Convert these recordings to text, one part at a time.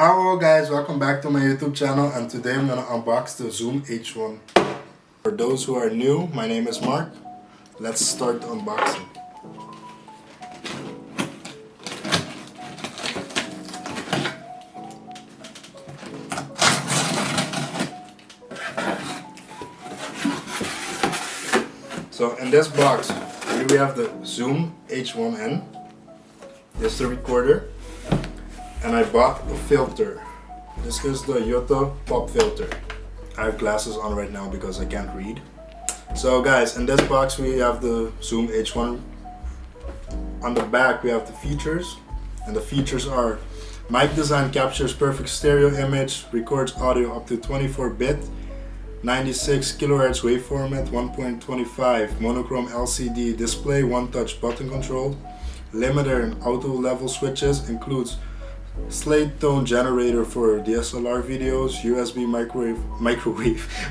Hello guys, welcome back to my YouTube channel, and today I'm gonna unbox the ZOOM H1. For those who are new, my name is Marc. Let's start the unboxing. So in this box, here we have the ZOOM H1n. This is the recorder. And I bought a filter. This is the Yota pop filter. I have glasses on right now because I can't read. So guys, in this box we have the ZOOM H1. On the back we have the features. And the features are: mic design captures perfect stereo image, records audio up to 24-bit, 96 kHz wave format, 1.25 monochrome LCD display, one-touch button control, limiter and auto level switches, includes slate tone generator for DSLR videos, USB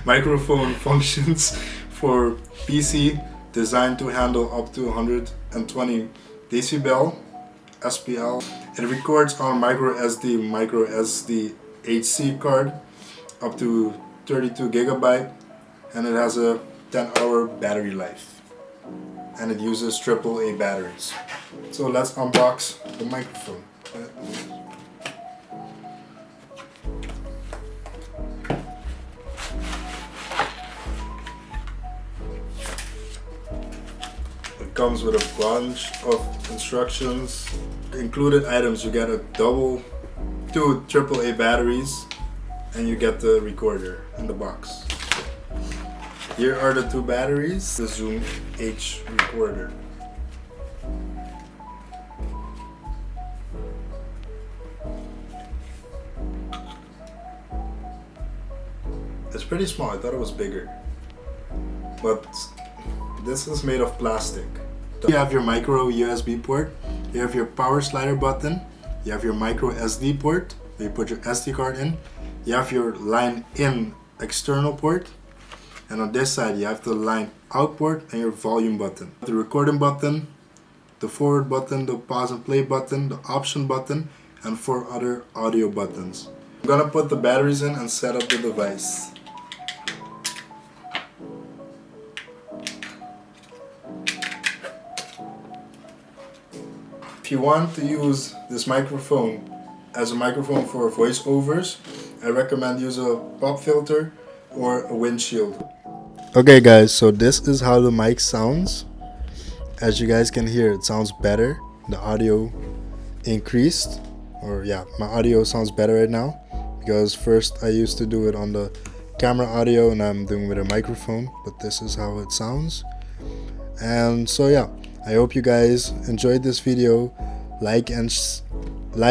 microphone functions for PC, designed to handle up to 120 decibel SPL. It records on micro SD HC card up to 32 GB, and it has a 10-hour battery life, and it uses AAA batteries. So let's unbox the microphone. It comes with a bunch of instructions. Included items: you get two AAA batteries, and you get the recorder in the box. Here are the two batteries, the ZOOM H recorder. It's pretty small. I thought it was bigger, but this is made of plastic. You have your micro USB port, you have your power slider button, you have your micro SD port where you put your SD card in, you have your line in external port, and on this side you have the line out port and your volume button. The recording button, the forward button, the pause and play button, the option button, and 4 other audio buttons. I'm gonna put the batteries in and set up the device. If you want to use this microphone as a microphone for voiceovers, I recommend use a pop filter or a windshield. Okay guys, so this is how the mic sounds. As you guys can hear, it sounds better. The audio increased, or yeah, my audio sounds better right now, because first I used to do it on the camera audio and I'm doing with a microphone, but this is how it sounds. And so yeah, I hope you guys enjoyed this video. Like,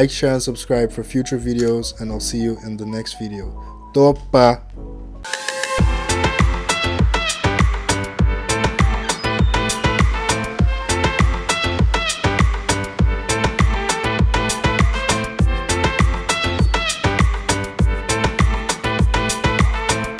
share and subscribe for future videos, and I'll see you in the next video. Topa!